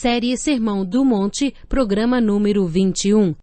série Sermão do Monte, programa número 21.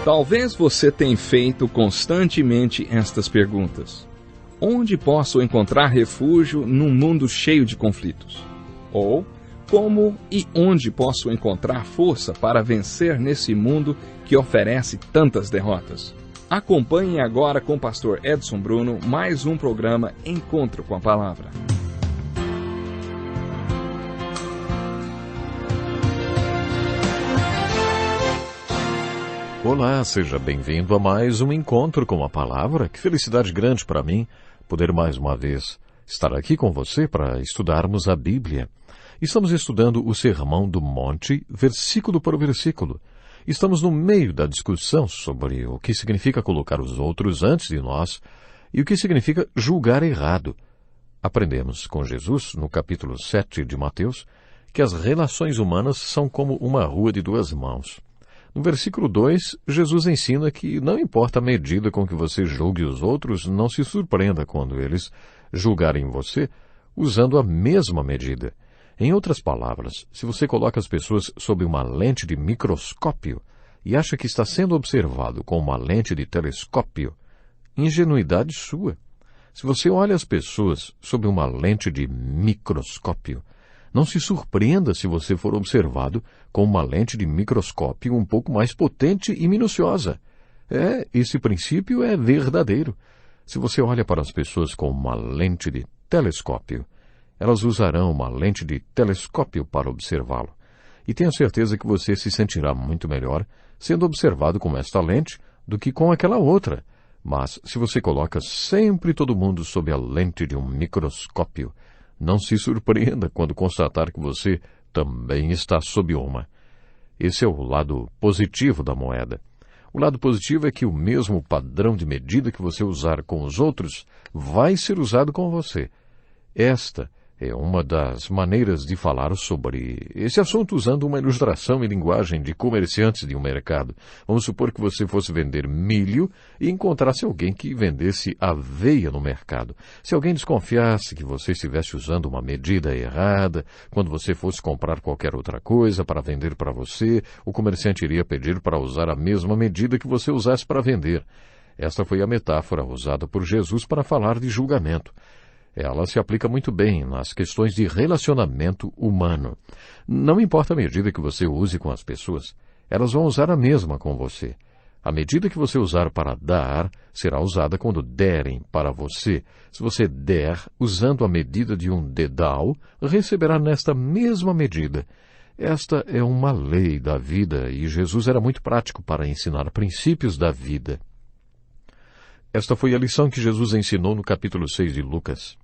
Talvez você tenha feito constantemente estas perguntas. Onde posso encontrar refúgio num mundo cheio de conflitos? Ou, como e onde posso encontrar força para vencer nesse mundo que oferece tantas derrotas? Acompanhe agora com o pastor Edson Bruno mais um programa Encontro com a Palavra. Olá, seja bem-vindo a mais um Encontro com a Palavra. Que felicidade grande para mim poder mais uma vez estar aqui com você para estudarmos a Bíblia. Estamos estudando o Sermão do Monte, versículo por versículo. Estamos no meio da discussão sobre o que significa colocar os outros antes de nós e o que significa julgar errado. Aprendemos com Jesus, no capítulo 7 de Mateus, que as relações humanas são como uma rua de duas mãos. No versículo 2, Jesus ensina que não importa a medida com que você julgue os outros, não se surpreenda quando eles julgarem você usando a mesma medida. Em outras palavras, se você coloca as pessoas sob uma lente de microscópio e acha que está sendo observado com uma lente de telescópio, ingenuidade sua. Se você olha as pessoas sob uma lente de microscópio, não se surpreenda se você for observado com uma lente de microscópio um pouco mais potente e minuciosa. Esse princípio é verdadeiro. Se você olha para as pessoas com uma lente de telescópio, elas usarão uma lente de telescópio para observá-lo. E tenho certeza que você se sentirá muito melhor sendo observado com esta lente do que com aquela outra. Mas se você coloca sempre todo mundo sob a lente de um microscópio, não se surpreenda quando constatar que você também está sob uma. Esse é o lado positivo da moeda. O lado positivo é que o mesmo padrão de medida que você usar com os outros vai ser usado com você. Esta é uma das maneiras de falar sobre esse assunto usando uma ilustração e linguagem de comerciantes de um mercado. Vamos supor que você fosse vender milho e encontrasse alguém que vendesse aveia no mercado. Se alguém desconfiasse que você estivesse usando uma medida errada, quando você fosse comprar qualquer outra coisa para vender para você, o comerciante iria pedir para usar a mesma medida que você usasse para vender. Esta foi a metáfora usada por Jesus para falar de julgamento. Ela se aplica muito bem nas questões de relacionamento humano. Não importa a medida que você use com as pessoas, elas vão usar a mesma com você. A medida que você usar para dar será usada quando derem para você. Se você der usando a medida de um dedal, receberá nesta mesma medida. Esta é uma lei da vida e Jesus era muito prático para ensinar princípios da vida. Esta foi a lição que Jesus ensinou no capítulo 6 de Lucas.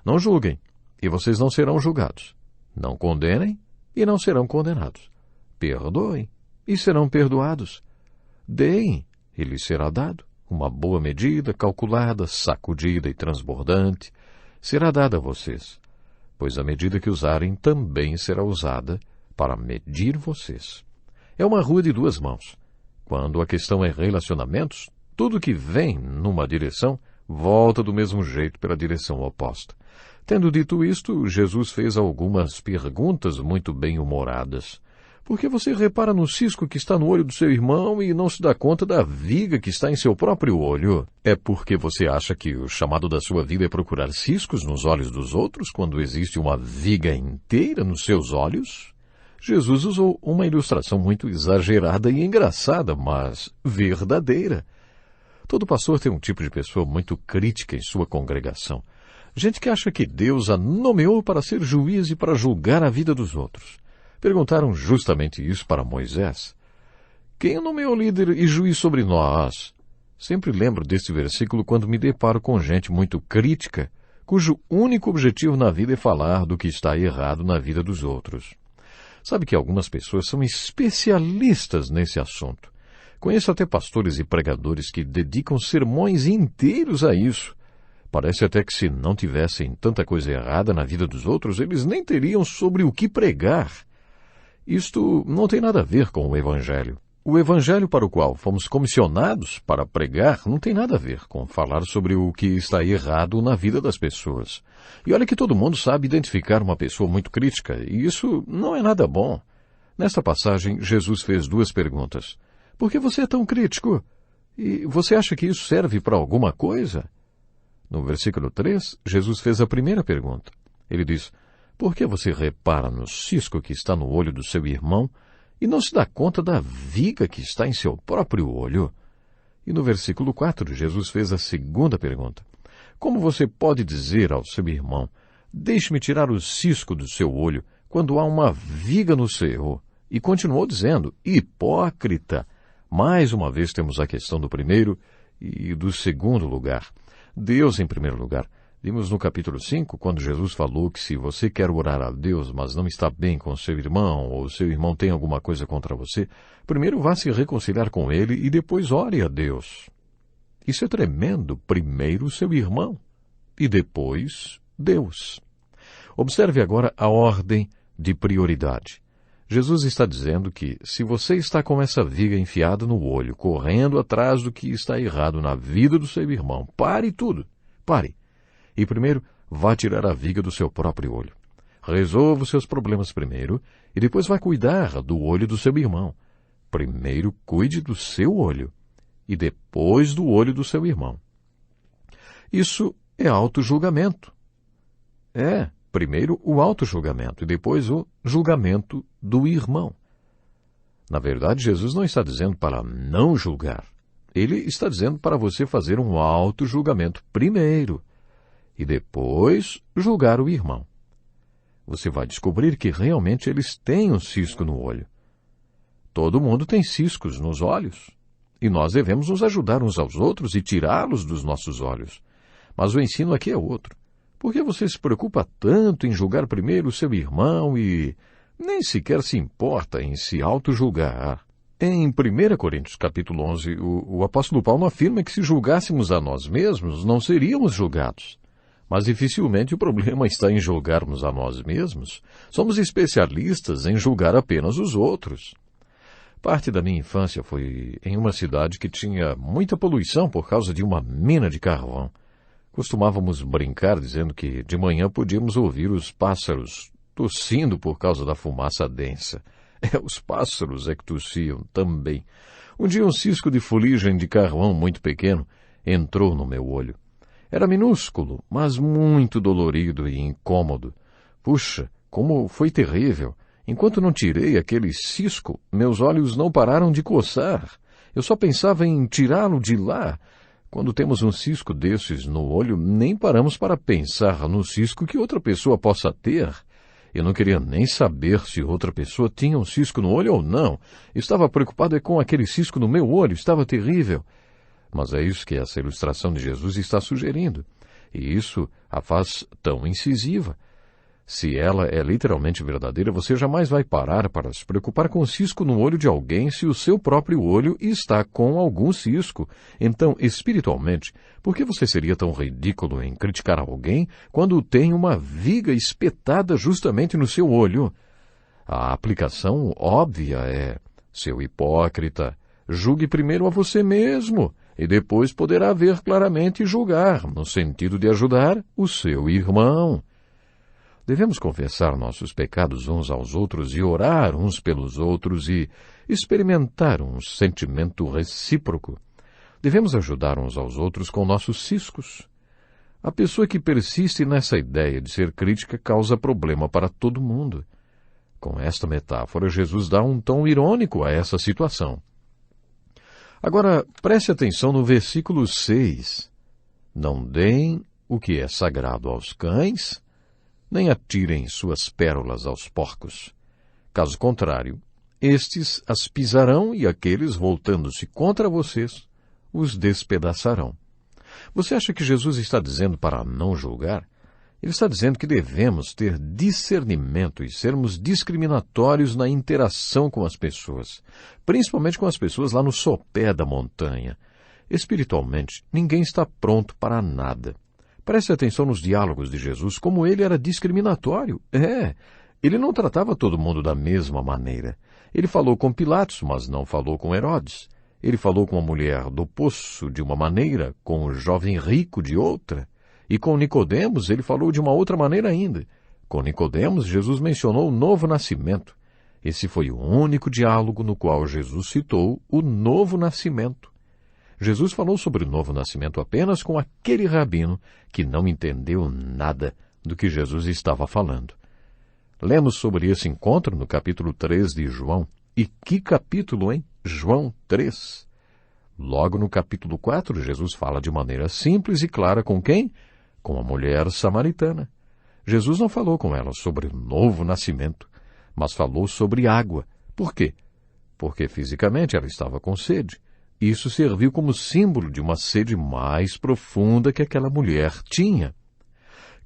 Não julguem, e vocês não serão julgados. Não condenem, e não serão condenados. Perdoem, e serão perdoados. Deem, e lhes será dado. Uma boa medida, calculada, sacudida e transbordante, será dada a vocês. Pois a medida que usarem também será usada para medir vocês. É uma rua de duas mãos. Quando a questão é relacionamentos, tudo que vem numa direção volta do mesmo jeito pela direção oposta. Tendo dito isto, Jesus fez algumas perguntas muito bem-humoradas. Por que você repara no cisco que está no olho do seu irmão e não se dá conta da viga que está em seu próprio olho? É porque você acha que o chamado da sua vida é procurar ciscos nos olhos dos outros quando existe uma viga inteira nos seus olhos? Jesus usou uma ilustração muito exagerada e engraçada, mas verdadeira. Todo pastor tem um tipo de pessoa muito crítica em sua congregação. Gente que acha que Deus a nomeou para ser juiz e para julgar a vida dos outros. Perguntaram justamente isso para Moisés. Quem o nomeou líder e juiz sobre nós? Sempre lembro deste versículo quando me deparo com gente muito crítica, cujo único objetivo na vida é falar do que está errado na vida dos outros. Sabe que algumas pessoas são especialistas nesse assunto. Conheço até pastores e pregadores que dedicam sermões inteiros a isso. Parece até que se não tivessem tanta coisa errada na vida dos outros, eles nem teriam sobre o que pregar. Isto não tem nada a ver com o Evangelho. O Evangelho para o qual fomos comissionados para pregar não tem nada a ver com falar sobre o que está errado na vida das pessoas. E olha que todo mundo sabe identificar uma pessoa muito crítica, e isso não é nada bom. Nesta passagem, Jesus fez duas perguntas. Por que você é tão crítico? E você acha que isso serve para alguma coisa? No versículo 3, Jesus fez a primeira pergunta. Ele diz, por que você repara no cisco que está no olho do seu irmão e não se dá conta da viga que está em seu próprio olho? E no versículo 4, Jesus fez a segunda pergunta. Como você pode dizer ao seu irmão, deixe-me tirar o cisco do seu olho, quando há uma viga no seu? E continuou dizendo, hipócrita. Mais uma vez temos a questão do primeiro e do segundo lugar. Deus em primeiro lugar. Vimos no capítulo 5, quando Jesus falou que se você quer orar a Deus, mas não está bem com seu irmão, ou seu irmão tem alguma coisa contra você, primeiro vá se reconciliar com ele e depois ore a Deus. Isso é tremendo. Primeiro seu irmão e depois Deus. Observe agora a ordem de prioridade. Jesus está dizendo que, se você está com essa viga enfiada no olho, correndo atrás do que está errado na vida do seu irmão, pare tudo. Pare. E primeiro, vá tirar a viga do seu próprio olho. Resolva os seus problemas primeiro, e depois vá cuidar do olho do seu irmão. Primeiro, cuide do seu olho, e depois do olho do seu irmão. Isso é auto-julgamento. Primeiro o auto-julgamento e depois o julgamento do irmão. Na verdade, Jesus não está dizendo para não julgar. Ele está dizendo para você fazer um auto-julgamento primeiro e depois julgar o irmão. Você vai descobrir que realmente eles têm um cisco no olho. Todo mundo tem ciscos nos olhos e nós devemos nos ajudar uns aos outros e tirá-los dos nossos olhos. Mas o ensino aqui é outro. Por que você se preocupa tanto em julgar primeiro o seu irmão e nem sequer se importa em se auto-julgar? Em 1 Coríntios capítulo 11, o apóstolo Paulo afirma que se julgássemos a nós mesmos, não seríamos julgados. Mas dificilmente o problema está em julgarmos a nós mesmos. Somos especialistas em julgar apenas os outros. Parte da minha infância foi em uma cidade que tinha muita poluição por causa de uma mina de carvão. Costumávamos brincar dizendo que de manhã podíamos ouvir os pássaros tossindo por causa da fumaça densa. Os pássaros é que tossiam também. Um dia um cisco de fuligem de carvão muito pequeno entrou no meu olho. Era minúsculo, mas muito dolorido e incômodo. Puxa, como foi terrível! Enquanto não tirei aquele cisco, meus olhos não pararam de coçar. Eu só pensava em tirá-lo de lá. Quando temos um cisco desses no olho, nem paramos para pensar no cisco que outra pessoa possa ter. Eu não queria nem saber se outra pessoa tinha um cisco no olho ou não. Estava preocupado com aquele cisco no meu olho, estava terrível. Mas é isso que essa ilustração de Jesus está sugerindo. E isso a faz tão incisiva. Se ela é literalmente verdadeira, você jamais vai parar para se preocupar com o cisco no olho de alguém se o seu próprio olho está com algum cisco. Então, espiritualmente, por que você seria tão ridículo em criticar alguém quando tem uma viga espetada justamente no seu olho? A aplicação óbvia é, seu hipócrita, julgue primeiro a você mesmo e depois poderá ver claramente e julgar, no sentido de ajudar o seu irmão. Devemos confessar nossos pecados uns aos outros e orar uns pelos outros e experimentar um sentimento recíproco. Devemos ajudar uns aos outros com nossos ciscos. A pessoa que persiste nessa ideia de ser crítica causa problema para todo mundo. Com esta metáfora, Jesus dá um tom irônico a essa situação. Agora, preste atenção no versículo 6. Não deem o que é sagrado aos cães, nem atirem suas pérolas aos porcos. Caso contrário, estes as pisarão e aqueles, voltando-se contra vocês, os despedaçarão. Você acha que Jesus está dizendo para não julgar? Ele está dizendo que devemos ter discernimento e sermos discriminatórios na interação com as pessoas, principalmente com as pessoas lá no sopé da montanha. Espiritualmente, ninguém está pronto para nada. Preste atenção nos diálogos de Jesus, como ele era discriminatório. Ele não tratava todo mundo da mesma maneira. Ele falou com Pilatos, mas não falou com Herodes. Ele falou com a mulher do poço de uma maneira, com o jovem rico de outra. E com Nicodemos ele falou de uma outra maneira ainda. Com Nicodemos, Jesus mencionou o novo nascimento. Esse foi o único diálogo no qual Jesus citou o novo nascimento. Jesus falou sobre o novo nascimento apenas com aquele rabino que não entendeu nada do que Jesus estava falando. Lemos sobre esse encontro no capítulo 3 de João. E que capítulo, hein? João 3. Logo no capítulo 4, Jesus fala de maneira simples e clara com quem? Com a mulher samaritana. Jesus não falou com ela sobre o novo nascimento, mas falou sobre água. Por quê? Porque fisicamente ela estava com sede. Isso serviu como símbolo de uma sede mais profunda que aquela mulher tinha.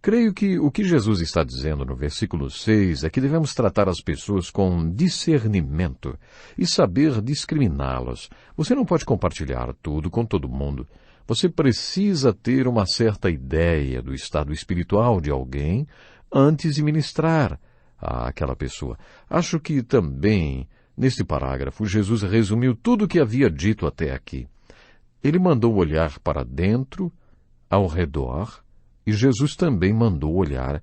Creio que o que Jesus está dizendo no versículo 6 é que devemos tratar as pessoas com discernimento e saber discriminá-las. Você não pode compartilhar tudo com todo mundo. Você precisa ter uma certa ideia do estado espiritual de alguém antes de ministrar àquela pessoa. Acho que também, neste parágrafo, Jesus resumiu tudo o que havia dito até aqui. Ele mandou olhar para dentro, ao redor, e Jesus também mandou olhar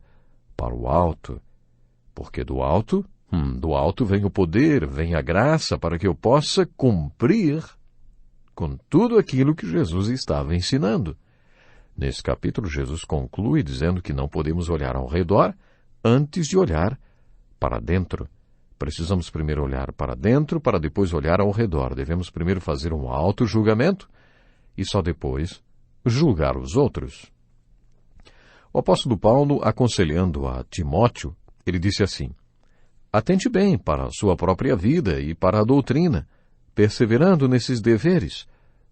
para o alto. Porque do alto vem o poder, vem a graça para que eu possa cumprir com tudo aquilo que Jesus estava ensinando. Nesse capítulo, Jesus conclui dizendo que não podemos olhar ao redor antes de olhar para dentro. Precisamos primeiro olhar para dentro para depois olhar ao redor. Devemos primeiro fazer um auto-julgamento e só depois julgar os outros. O apóstolo Paulo, aconselhando a Timóteo, ele disse assim: atente bem para a sua própria vida e para a doutrina, perseverando nesses deveres,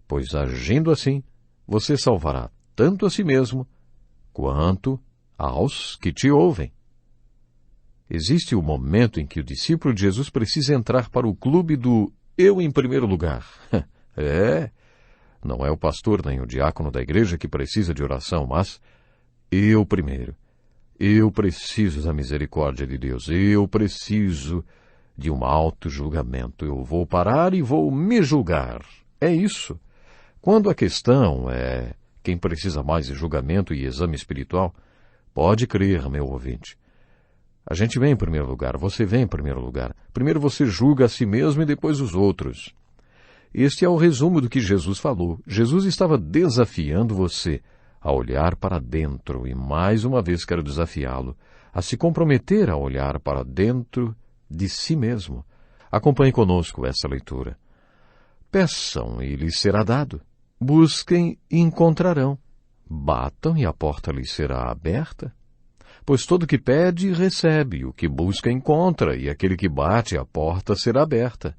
pois agindo assim, você salvará tanto a si mesmo, quanto aos que te ouvem. Existe o momento em que o discípulo de Jesus precisa entrar para o clube do eu em primeiro lugar. Não é o pastor nem o diácono da igreja que precisa de oração, mas eu primeiro. Eu preciso da misericórdia de Deus. Eu preciso de um auto-julgamento. Eu vou parar e vou me julgar. É isso. Quando a questão é quem precisa mais de julgamento e exame espiritual, pode crer, meu ouvinte. A gente vem em primeiro lugar, você vem em primeiro lugar. Primeiro você julga a si mesmo e depois os outros. Este é o resumo do que Jesus falou. Jesus estava desafiando você a olhar para dentro, e mais uma vez quero desafiá-lo a se comprometer a olhar para dentro de si mesmo. Acompanhe conosco essa leitura. Peçam e lhes será dado. Busquem e encontrarão. Batam e a porta lhes será aberta. Pois todo que pede, recebe, o que busca, encontra, e aquele que bate, a porta será aberta.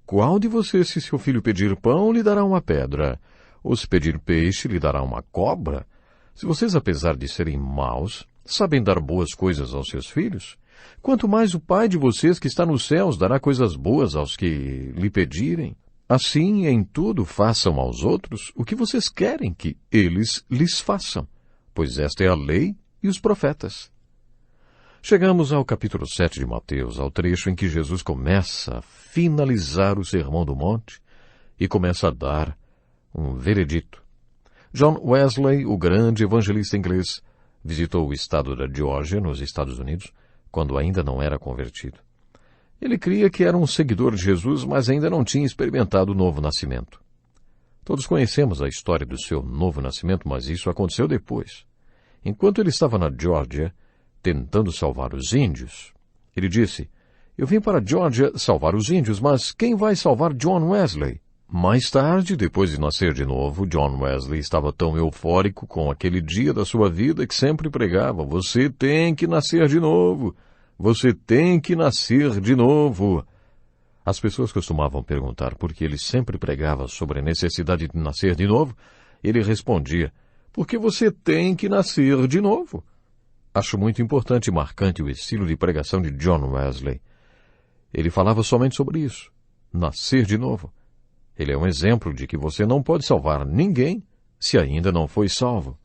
Qual de vocês, se seu filho pedir pão, lhe dará uma pedra? Ou se pedir peixe, lhe dará uma cobra? Se vocês, apesar de serem maus, sabem dar boas coisas aos seus filhos, quanto mais o Pai de vocês que está nos céus dará coisas boas aos que lhe pedirem. Assim, em tudo, façam aos outros o que vocês querem que eles lhes façam, pois esta é a lei e os profetas. Chegamos ao capítulo 7 de Mateus, ao trecho em que Jesus começa a finalizar o Sermão do Monte e começa a dar um veredito. John Wesley, o grande evangelista inglês, visitou o estado da Geórgia, nos Estados Unidos, quando ainda não era convertido. Ele cria que era um seguidor de Jesus, mas ainda não tinha experimentado o novo nascimento. Todos conhecemos a história do seu novo nascimento, mas isso aconteceu depois. Enquanto ele estava na Geórgia, tentando salvar os índios, ele disse: eu vim para a Geórgia salvar os índios, mas quem vai salvar John Wesley? Mais tarde, depois de nascer de novo, John Wesley estava tão eufórico com aquele dia da sua vida que sempre pregava: você tem que nascer de novo, você tem que nascer de novo. As pessoas costumavam perguntar por que ele sempre pregava sobre a necessidade de nascer de novo. Ele respondia: porque você tem que nascer de novo. Acho muito importante e marcante o estilo de pregação de John Wesley. Ele falava somente sobre isso, nascer de novo. Ele é um exemplo de que você não pode salvar ninguém se ainda não foi salvo.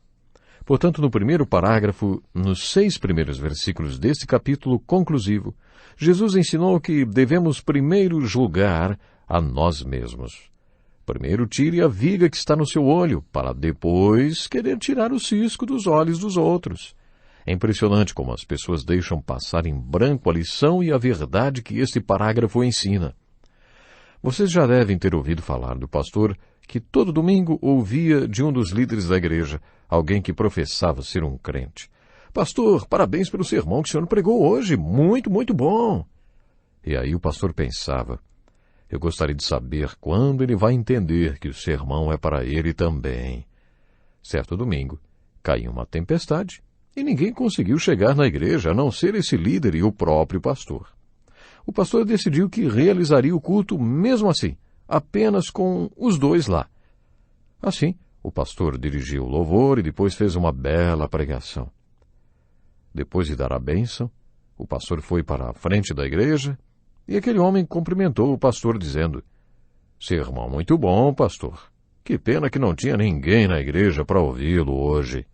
Portanto, no primeiro parágrafo, nos 6 primeiros versículos deste capítulo conclusivo, Jesus ensinou que devemos primeiro julgar a nós mesmos. Primeiro tire a viga que está no seu olho, para depois querer tirar o cisco dos olhos dos outros. É impressionante como as pessoas deixam passar em branco a lição e a verdade que este parágrafo ensina. Vocês já devem ter ouvido falar do pastor que todo domingo ouvia de um dos líderes da igreja, alguém que professava ser um crente. Pastor, parabéns pelo sermão que o senhor pregou hoje, muito, muito bom. E aí o pastor pensava, eu gostaria de saber quando ele vai entender que o sermão é para ele também. Certo domingo, caiu uma tempestade e ninguém conseguiu chegar na igreja, a não ser esse líder e o próprio pastor. O pastor decidiu que realizaria o culto mesmo assim, apenas com os dois lá. Assim, o pastor dirigiu o louvor e depois fez uma bela pregação. Depois de dar a bênção, o pastor foi para a frente da igreja e aquele homem cumprimentou o pastor dizendo, sermão muito bom, pastor. Que pena que não tinha ninguém na igreja para ouvi-lo hoje.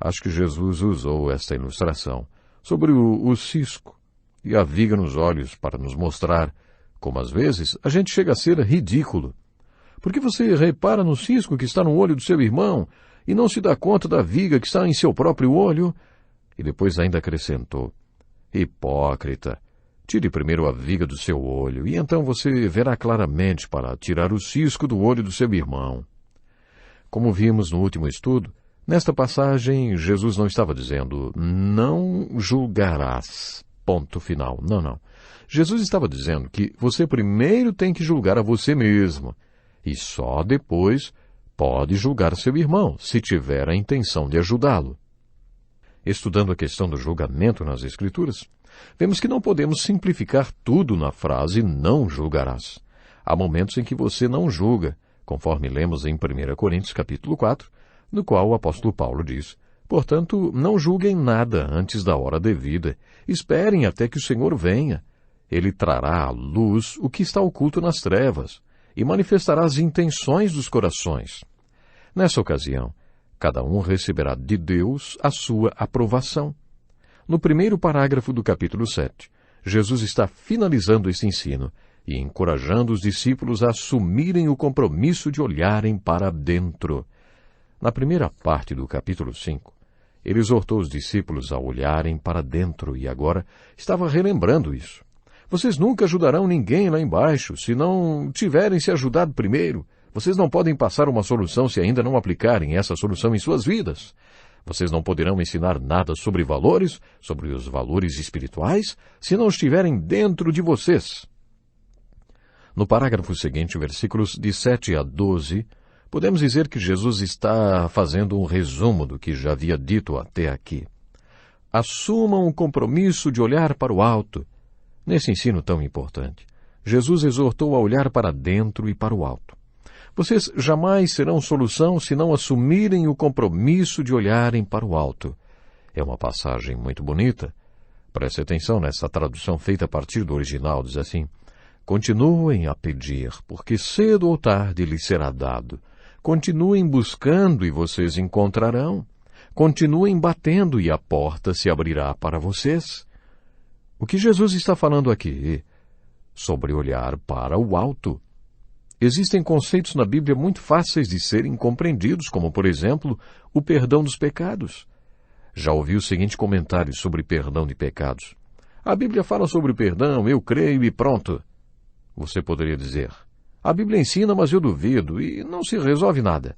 Acho que Jesus usou esta ilustração sobre o cisco e a viga nos olhos para nos mostrar como às vezes a gente chega a ser ridículo. Porque você repara no cisco que está no olho do seu irmão e não se dá conta da viga que está em seu próprio olho? E depois ainda acrescentou, hipócrita, tire primeiro a viga do seu olho e então você verá claramente para tirar o cisco do olho do seu irmão. Como vimos no último estudo, nesta passagem Jesus não estava dizendo, não julgarás, ponto final. Não. Jesus estava dizendo que você primeiro tem que julgar a você mesmo e só depois pode julgar seu irmão, se tiver a intenção de ajudá-lo. Estudando a questão do julgamento nas Escrituras, vemos que não podemos simplificar tudo na frase não julgarás. Há momentos em que você não julga, conforme lemos em 1 Coríntios capítulo 4, no qual o apóstolo Paulo diz, portanto, não julguem nada antes da hora devida, esperem até que o Senhor venha. Ele trará à luz o que está oculto nas trevas e manifestará as intenções dos corações. Nessa ocasião, cada um receberá de Deus a sua aprovação. No primeiro parágrafo do capítulo 7, Jesus está finalizando esse ensino e encorajando os discípulos a assumirem o compromisso de olharem para dentro. Na primeira parte do capítulo 5, ele exortou os discípulos a olharem para dentro e agora estava relembrando isso. Vocês nunca ajudarão ninguém lá embaixo se não tiverem se ajudado primeiro. Vocês não podem passar uma solução se ainda não aplicarem essa solução em suas vidas. Vocês não poderão ensinar nada sobre valores, sobre os valores espirituais, se não estiverem dentro de vocês. No parágrafo seguinte, versículos de 7 a 12, podemos dizer que Jesus está fazendo um resumo do que já havia dito até aqui. Assumam o compromisso de olhar para o alto. Nesse ensino tão importante, Jesus exortou a olhar para dentro e para o alto. Vocês jamais serão solução se não assumirem o compromisso de olharem para o alto. É uma passagem muito bonita. Preste atenção nessa tradução feita a partir do original, diz assim, continuem a pedir, porque cedo ou tarde lhes será dado. Continuem buscando e vocês encontrarão. Continuem batendo e a porta se abrirá para vocês. O que Jesus está falando aqui? Sobre olhar para o alto. Existem conceitos na Bíblia muito fáceis de serem compreendidos, como, por exemplo, o perdão dos pecados. Já ouvi o seguinte comentário sobre perdão de pecados. A Bíblia fala sobre o perdão, eu creio e pronto. Você poderia dizer, a Bíblia ensina, mas eu duvido, e não se resolve nada.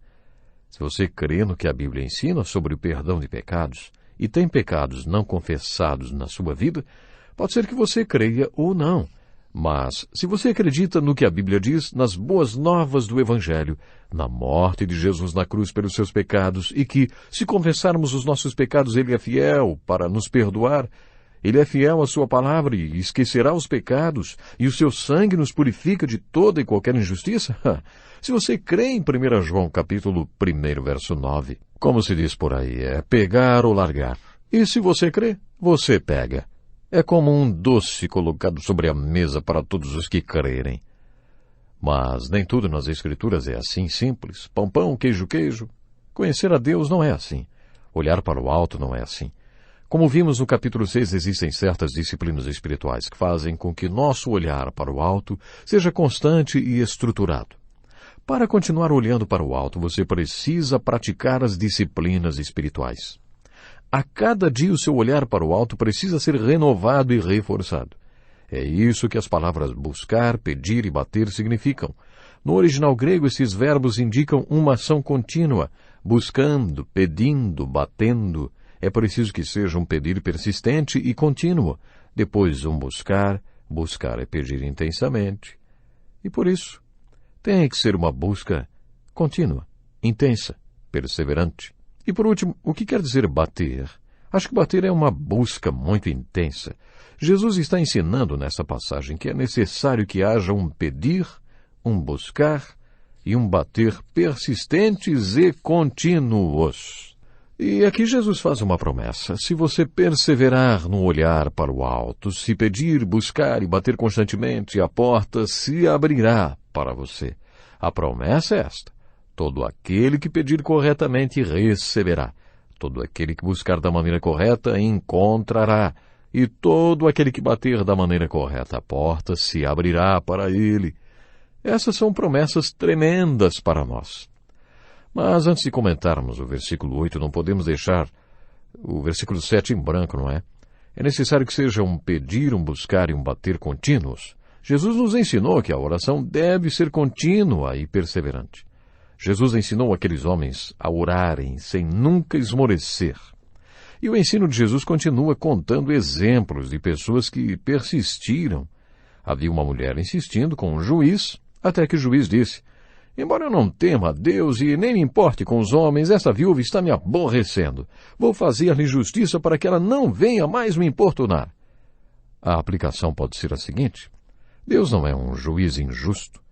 Se você crê no que a Bíblia ensina sobre o perdão de pecados, e tem pecados não confessados na sua vida, pode ser que você creia ou não. Mas, se você acredita no que a Bíblia diz, nas boas novas do Evangelho, na morte de Jesus na cruz pelos seus pecados, e que, se confessarmos os nossos pecados, Ele é fiel para nos perdoar, Ele é fiel à sua palavra e esquecerá os pecados, e o seu sangue nos purifica de toda e qualquer injustiça? Se você crê em 1 João capítulo 1, verso 9, como se diz por aí, é pegar ou largar. E se você crê, você pega. É como um doce colocado sobre a mesa para todos os que crerem. Mas nem tudo nas Escrituras é assim simples. Pão, pão, queijo, queijo. Conhecer a Deus não é assim. Olhar para o alto não é assim. Como vimos no capítulo 6, existem certas disciplinas espirituais que fazem com que nosso olhar para o alto seja constante e estruturado. Para continuar olhando para o alto, você precisa praticar as disciplinas espirituais. A cada dia o seu olhar para o alto precisa ser renovado e reforçado. É isso que as palavras buscar, pedir e bater significam. No original grego, esses verbos indicam uma ação contínua, buscando, pedindo, batendo. É preciso que seja um pedir persistente e contínuo. Depois um buscar, buscar é pedir intensamente. E por isso, tem que ser uma busca contínua, intensa, perseverante. E por último, o que quer dizer bater? Acho que bater é uma busca muito intensa. Jesus está ensinando nessa passagem que é necessário que haja um pedir, um buscar e um bater persistentes e contínuos. E aqui Jesus faz uma promessa. Se você perseverar no olhar para o alto, se pedir, buscar e bater constantemente, a porta se abrirá para você. A promessa é esta. Todo aquele que pedir corretamente receberá. Todo aquele que buscar da maneira correta encontrará. E todo aquele que bater da maneira correta, a porta se abrirá para ele. Essas são promessas tremendas para nós. Mas antes de comentarmos o versículo 8, não podemos deixar o versículo 7 em branco, não é? É necessário que seja um pedir, um buscar e um bater contínuos. Jesus nos ensinou que a oração deve ser contínua e perseverante. Jesus ensinou aqueles homens a orarem sem nunca esmorecer. E o ensino de Jesus continua contando exemplos de pessoas que persistiram. Havia uma mulher insistindo com um juiz, até que o juiz disse: embora eu não tema a Deus e nem me importe com os homens, essa viúva está me aborrecendo. Vou fazer-lhe justiça para que ela não venha mais me importunar. A aplicação pode ser a seguinte: Deus não é um juiz injusto.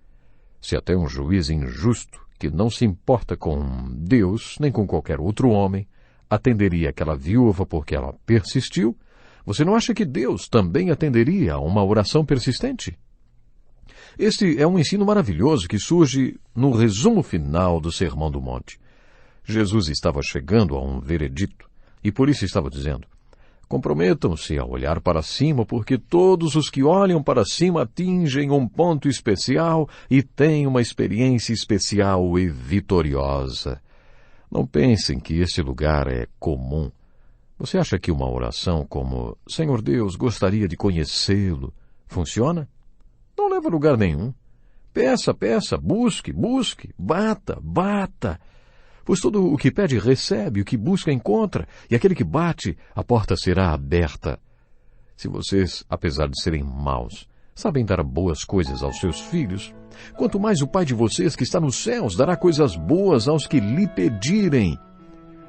Se até um juiz injusto, que não se importa com Deus, nem com qualquer outro homem, atenderia aquela viúva porque ela persistiu, você não acha que Deus também atenderia a uma oração persistente? Este é um ensino maravilhoso que surge no resumo final do Sermão do Monte. Jesus estava chegando a um veredito e por isso estava dizendo: comprometam-se a olhar para cima, porque todos os que olham para cima atingem um ponto especial e têm uma experiência especial e vitoriosa. Não pensem que este lugar é comum. Você acha que uma oração como Senhor Deus, gostaria de conhecê-lo, funciona? Não leva a lugar nenhum. Peça, peça, busque, busque, bata, bata. Pois todo o que pede recebe, o que busca encontra, e aquele que bate, a porta será aberta. Se vocês, apesar de serem maus, sabem dar boas coisas aos seus filhos, quanto mais o Pai de vocês que está nos céus dará coisas boas aos que lhe pedirem.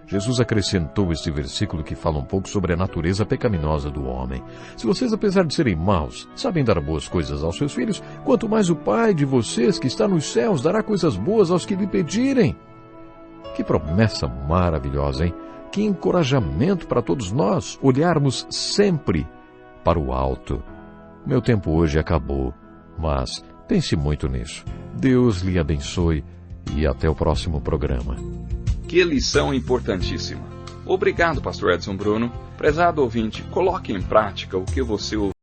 Jesus acrescentou este versículo que fala um pouco sobre a natureza pecaminosa do homem. Se vocês, apesar de serem maus, sabem dar boas coisas aos seus filhos, quanto mais o Pai de vocês que está nos céus dará coisas boas aos que lhe pedirem. Que promessa maravilhosa, hein? Que encorajamento para todos nós olharmos sempre para o alto. Meu tempo hoje acabou, mas pense muito nisso. Deus lhe abençoe e até o próximo programa. Que lição importantíssima. Obrigado, pastor Edson Bruno. Prezado ouvinte, coloque em prática o que você ouviu.